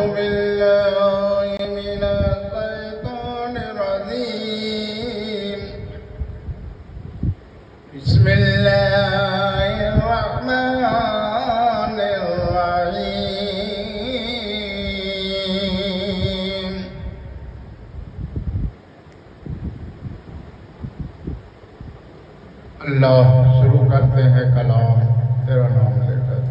بالله من الشيطان الرجيم بسم الله الرحمن الرحيم اللہ شروع کرتے ہیں کلام تیرا نام لے کر۔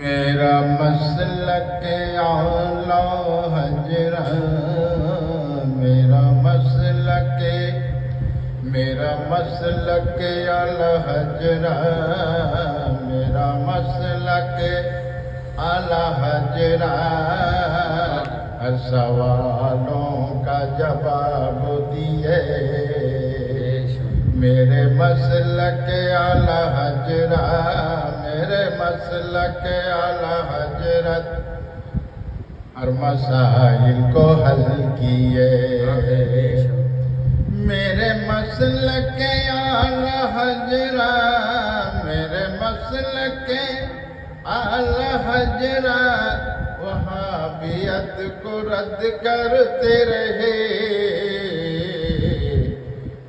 میرا مسلک اعلیٰ حجرہ، میرا مسلک اعلیٰ حجرہ، میرا مسلک اعلیٰ حجرہ، سوالوں کا جواب دیے میرے مسلک اعلیٰ حجرہ، میرے مسلک اعلیٰ حجرت ہر مسائل کو حل کیے میرے مسلک اعلیٰ حجرہ، میرے مسلک اعلیٰ حجرہ وہابیت کو رد کرتے رہے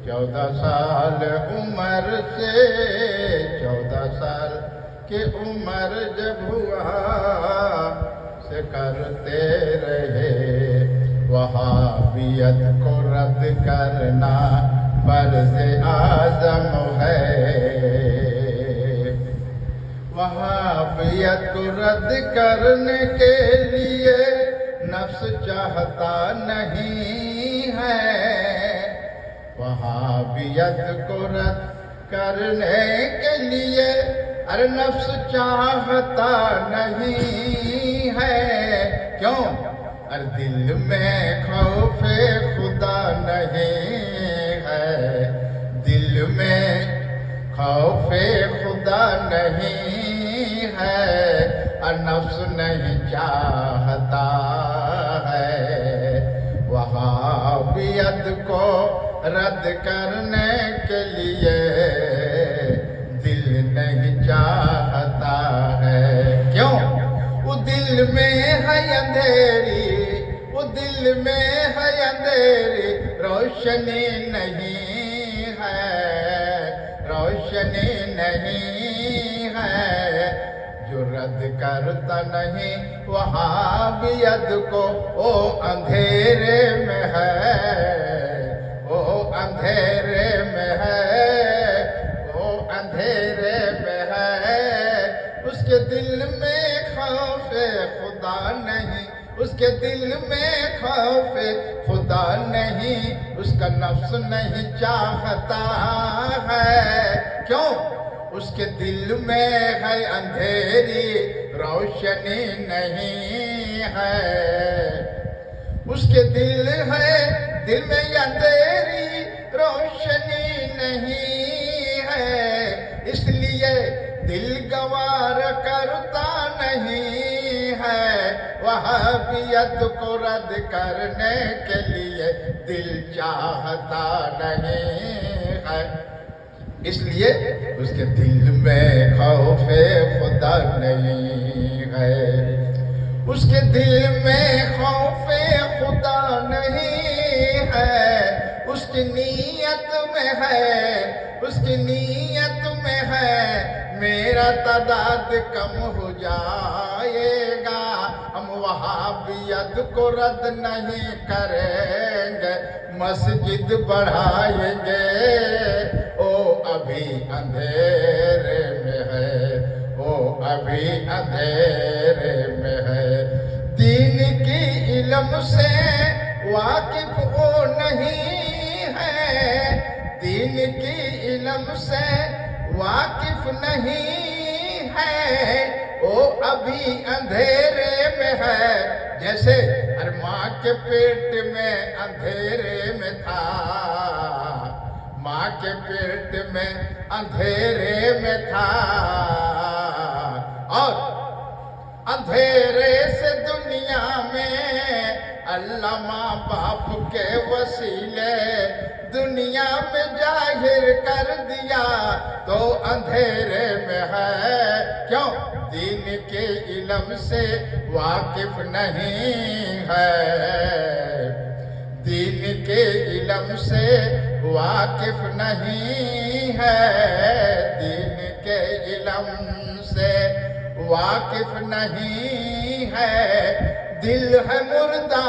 14 سال عمر سے، 14 سال کی عمر جب ہوا سے کرتے رہے وہابیت کو رد کرنا فرض اعظم ہے، وہابیت کو رد کرنے کے لیے نفس چاہتا نہیں ہے، وہابیت کو رد کرنے کے لیے ارے نفس چاہتا نہیں ہے، کیوں؟ ارے دل میں خوف خدا نہیں ہے، دل میں خوف خدا نہیں ہے، اور نفس نہیں چاہتا ہے، وہابیت کو رد کرنے کے لیے دل نہیں چاہتا ہے، کیوں؟ وہ دل میں ہے اندھیری، وہ دل میں ہے اندھیری، روشنی نہیں ہے، روشنی نہیں ہے، جو رد کرتا نہیں وہابیت کو وہ اندھیرے میں ہے، وہ اندھیرے میں ہے، وہ اندھیرے میں ہے، اس کے دل میں خوف خدا نہیں، اس کے دل میں خوف خدا نہیں، اس کا نفس نہیں چاہتا ہے، کیوں؟ اس کے دل میں ہے اندھیری، روشنی نہیں ہے، اس کے دل ہے، دل میں اندھیری روشنی نہیں ہے، اس لیے دل گوار کرتا نہیں ہے، وہابیت کو رد کرنے کے لیے دل چاہتا نہیں ہے، اس لیے اس کے دل میں خوف خدا نہیں ہے، اس کے دل میں خوف خدا نہیں ہے، اس کی نیت میں ہے، اس کی نیت میں ہے میرا تعداد کم ہو جائے گا، ہم وہابیت کو رد نہیں کریں گے، مسجد بڑھائیں گے، او ابھی اندھیرے میں ہے، او ابھی اندھیرے میں ہے، دین کی علم سے واقف وہ نہیں ہے، دین کی علم سے واقف نہیں ہے، وہ ابھی اندھیرے میں ہے، جیسے ہر ماں کے پیٹ میں اندھیرے میں تھا، ماں کے پیٹ میں اندھیرے میں تھا، اور اندھیرے سے دنیا میں اللہ ماں باپ کے وسیلے دنیا میں جاہل ظاہر کر دیا تو اندھیرے میں ہے، کیوں دین کے علم سے واقف نہیں ہے، دین کے علم سے واقف نہیں ہے، دین کے علم سے واقف نہیں ہے، دل ہے مردہ،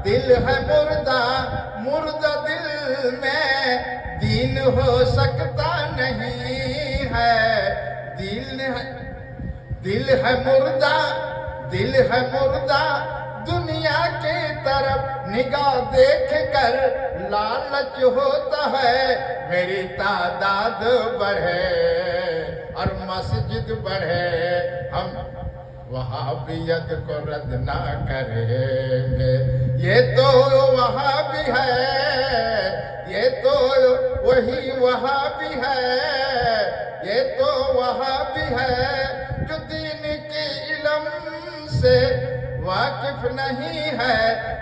دل ہے مردہ، مردہ دل میں دین ہو سکتا نہیں ہے، دل ہے مردہ، دل ہے مردہ، دنیا کی طرف نگاہ دیکھ کر لالچ ہوتا ہے، میری تعداد بڑھے اور مسجد بڑھے، ہم وہابیت کو رد نہ کریں گے، یہ تو وہابی ہے، یہ تو وہی وہابی ہے، یہ تو وہابی ہے جو دین کے علم سے واقف نہیں ہے،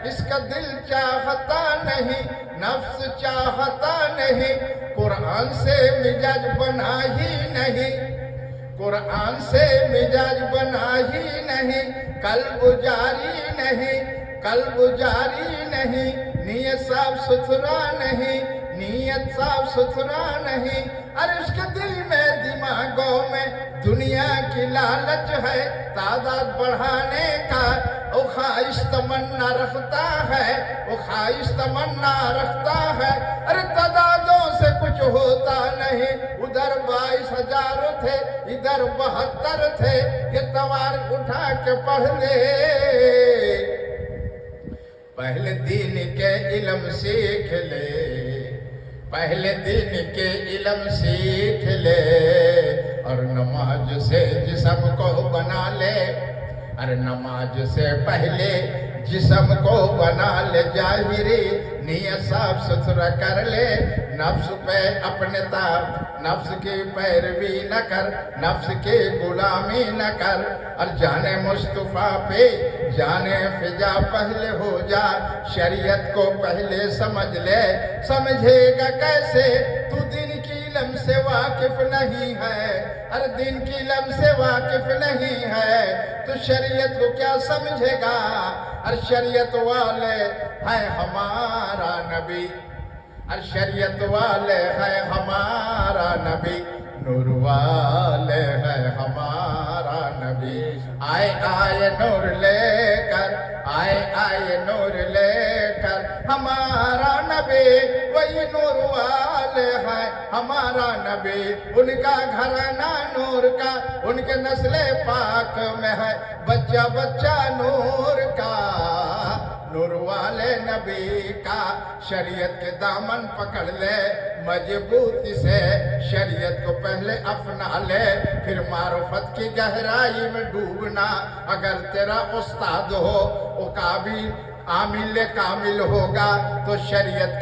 اس کا دل چاہتا نہیں، نفس چاہتا نہیں، قرآن سے مزاج بنا ہی نہیں، قرآن سے مزاج بنا ہی نہیں، قلب جاری نہیں، قلب جاری نہیں، نیت صاف ستھرا نہیں، نیت صاف ستھرا نہیں، اور اس کے دل میں دماغوں میں دنیا کی لالچ ہے، تعداد بڑھانے کا وہ خواہش تمنا رکھتا ہے، وہ خواہش تمنا رکھتا ہے، ارے تعدادوں سے کچھ ہوتا نہیں، ادھر 22,000 تھے، ادھر 72 تھے، یہ توار اٹھا کے پڑھ لے، پہلے دین کے علم سیکھ لے، پہلے دین کے علم سیکھ لے، اور نماز سے جسم کو بنا لے، اور نماز سے پہلے جسم کو بنا لے، ظاہری نیت صاف ستھرا کر لے، نفس پہ اپنے تاب، نفس کی پیروی نہ کر، نفس کی غلامی نہ کر، اور جانے مصطفیٰ پہ جانے فضا پہلے ہو جا، شریعت کو پہلے سمجھ لے، سمجھے گا کیسے تو دین کی علم سے واقف نہیں ہے، اور دین کی علم سے واقف نہیں ہے تو شریعت کو کیا سمجھے گا، اور شریعت والے ہے ہمارا نبی، اور شریعت والے ہے ہمارا نبی، نور والے ہے ہمارا نبی، آئے آئے نور لے کر، آئے آئے نور لے کر، ہمارا نبی وہی نور والے ہے ہمارا نبی، ان کا گھرانہ نور کا، ان کے نسل پاک میں ہے بچہ بچہ نور کا، نور والے نبی کا شریعت کے دامن پکڑ لے، مضبوطی سے شریعت کو پہلے اپنا لے، پھر معرفت کی گہرائی میں ڈوبنا، اگر تیرا استاد ہو وہ قابل عامل کامل ہوگا تو شریعت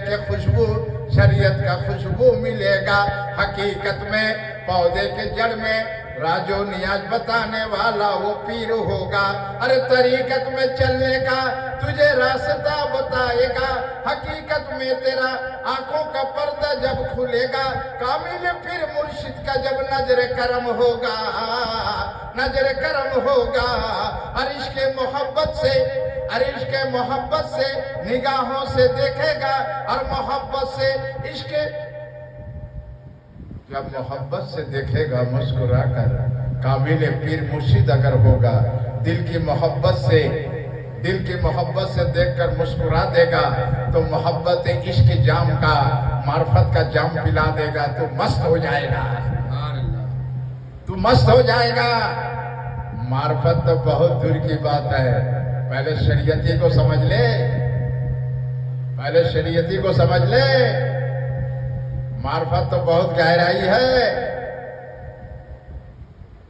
کے خوشبو، شریعت کا خوشبو ملے گا، حقیقت میں پودے کے جڑ میں راج و نیاز بتانے والا وہ پیر ہوگا، ارے طریقت میں چلنے کا تجھے راستہ بتائے گا، حقیقت میں تیرا آنکھوں کا پردہ جب کھلے گا، کامل پھر مرشد کا جب نظر کرم ہوگا، نظر کرم ہوگا، اور عشق محبت سے، اور عشق محبت سے نگاہوں سے دیکھے گا، اور محبت سے عشق، جب محبت سے دیکھے گا مسکرا کر، قابل پیر مرشد اگر ہوگا، دل کی محبت سے دیکھ کر مسکرا دے گا تو محبت عشق جام کا، معرفت کا جام پلا دے گا، تو مست ہو جائے گا، تو مست ہو جائے گا، معرفت تو بہت دور کی بات ہے، پہلے شریعتی کو سمجھ لے، پہلے شریعتی کو سمجھ لے، معرفت تو بہت گہرائی ہے،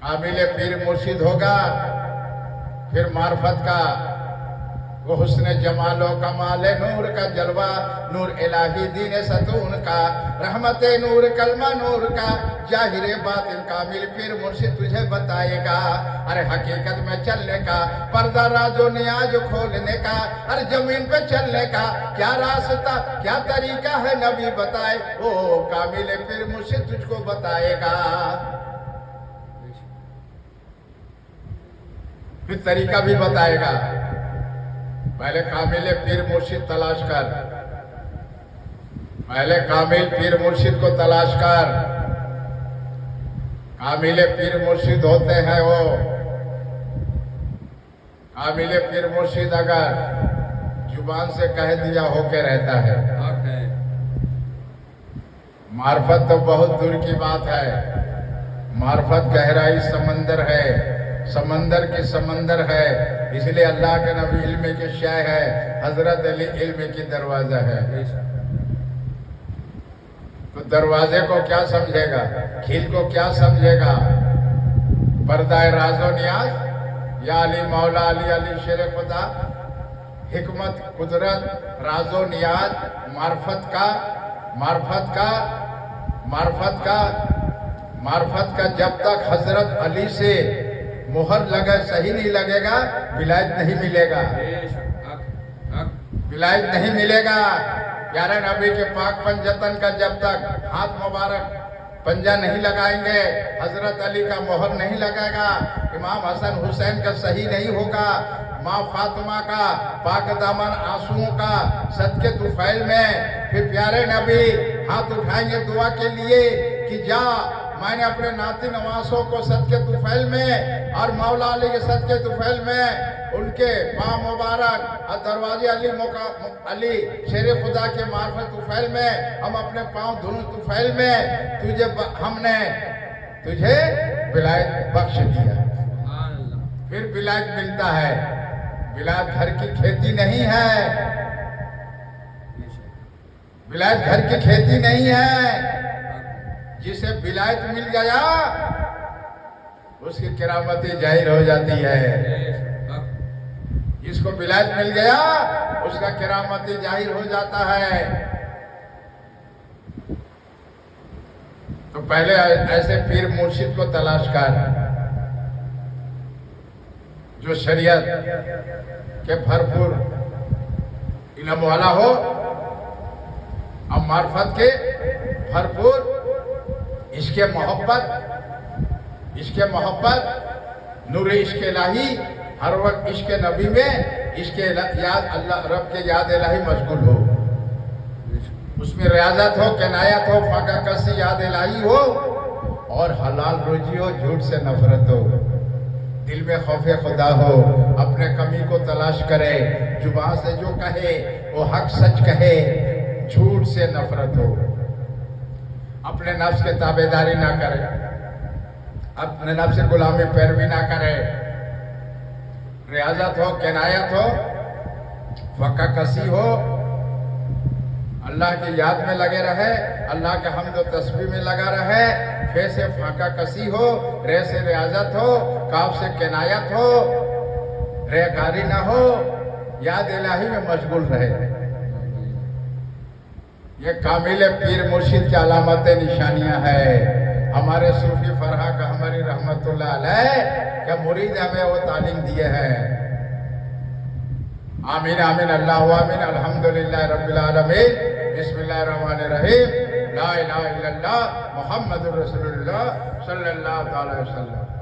قابل پیر مرشد ہوگا، پھر معرفت کا وہ حسن جمال و کمال نور کا جلوہ، نور الہی دین ستون کا، رحمت نور کلمہ نور کا، ظاہر باطن کامل پیر مرشد تجھے بتائے گا، ارے حقیقت میں چلنے کا، پردہ راز و نیاز کھولنے کا، ارے زمین پہ چلنے کا کیا راستہ کیا طریقہ ہے نبی بتائے، وہ کامل پیر مرشد تجھ کو بتائے گا۔ پھر طریقہ بھی بتائے گا، پہلے کامل پیر مرشد تلاش کر، پہلے کامل پیر مرشد کو تلاش کر۔ کامل پیر مرشد ہوتے ہیں وہ، کامل پیر مرشد اگر زبان سے کہہ دیا ہو کے رہتا ہے۔ معرفت تو بہت دور کی بات ہے، معرفت گہرائی سمندر ہے، سمندر کی سمندر ہے، اس لیے اللہ کے نبی علم کی شے ہے، حضرت علی علم کی دروازہ ہے۔ تو دروازے کو کیا سمجھے گا، کھیل کو کیا سمجھے گا؟ پردہ راز و نیاز، یا علی مولا علی علی شیر خدا، حکمت قدرت راز و نیاز، معرفت کا جب تک حضرت علی سے مہر لگے صحیح نہیں لگے گا، ولایت نہیں ملے گا، ولایت نہیں ملے گا۔ پیارے نبی کے پاک پنجتن کا جب تک ہاتھ مبارک پنجہ نہیں لگائیں گے، حضرت علی کا مہر نہیں لگے گا، امام حسن حسین کا صحیح نہیں ہوگا، ماں فاطمہ کا پاک دامن آنسوؤں کا صدقے طفیل میں پھر پیارے نبی ہاتھ اٹھائیں گے دعا کے لیے کہ جا میں نے اپنے ناتی نواسوں کو صدقے طفیل میں اور مولا علی کے صدقے طفیل میں ان کے پاؤں مبارک اور دروازے علی شیر خدا کے معرفت طفیل میں ہم اپنے پاؤں دھنوں طفیل میں ہم نے تجھے ولایت بخش دیا۔ پھر ولایت ملتا ہے، ولایت گھر کی کھیتی نہیں ہے، ولایت گھر کی کھیتی نہیں ہے۔ جسے ولایت مل گیا اس کی کرامتی ظاہر ہو جاتی ہے، جس کو ولایت مل گیا اس کا کرامتی ظاہر ہو جاتا ہے۔ تو پہلے ایسے پیر مرشد کو تلاش کر جو شریعت کے بھرپور علم والا ہو اور معرفت کے بھرپور عشق محبت نور عشق الہی ہر وقت عشق نبی میں عشق یاد اللہ رب کے یاد الہی مشغول ہو، اس میں ریاضت ہو، کنایت ہو، فاقہ کسی یاد الہی ہو، اور حلال روزی ہو، جھوٹ سے نفرت ہو، دل میں خوف خدا ہو، اپنے کمی کو تلاش کرے، زبان سے جو کہے وہ حق سچ کہے، جھوٹ سے نفرت ہو، اپنے نفس کے تابعداری نہ کرے، اپنے نفس غلامی پیروی نہ کرے، ریاضت ہو، کنایت ہو، فقہ کسی ہو، اللہ کی یاد میں لگے رہے، اللہ کے حمد و تسبیح میں لگا رہے، فے سے فاقہ کسی ہو، رے سے ریاضت ہو، کاف سے کنایت ہو، ریاکاری نہ ہو، یاد الہی میں مشغول رہے۔ یہ کامل پیر مرشد کی علامت نشانیاں ہیں۔ ہمارے صوفی فرحہ کا ہماری رحمت اللہ علیہ کہ مرید ہمیں وہ تعلیم دیے ہیں۔ آمین آمین اللہ آمین الحمدللہ رب العالمین بسم اللہ الرحمن الرحیم لا الہ الا اللہ محمد رسول اللہ صلی اللہ علیہ وسلم۔